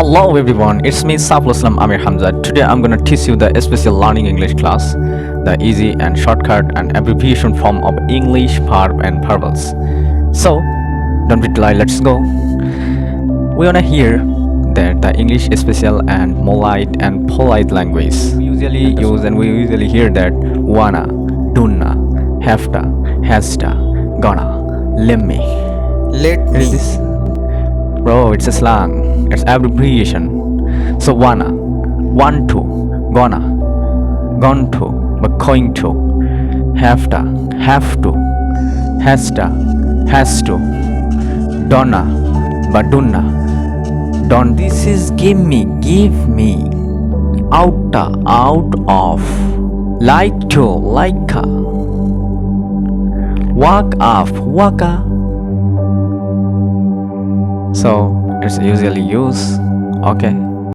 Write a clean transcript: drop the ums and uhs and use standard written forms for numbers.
Hello everyone, it's me Saiful Islam Amir Hamja. Today I'm gonna teach you the special learning English class, the easy and shortcut and abbreviation form of English verb and verbals. So, don't be delayed, let's go. We wanna hear that the English is special and polite language. We usually hear that wanna, dunna, hafta, hasta, gonna, let me. Let What me. is this? Bro, it's a slang. It's abbreviation. So wanna, want to, gonna, gone to, but going to, have to, has to, donna, but dunna, don't. This is give me, out of, like to, like-a, walk off, waka. So it's usually used. Okay.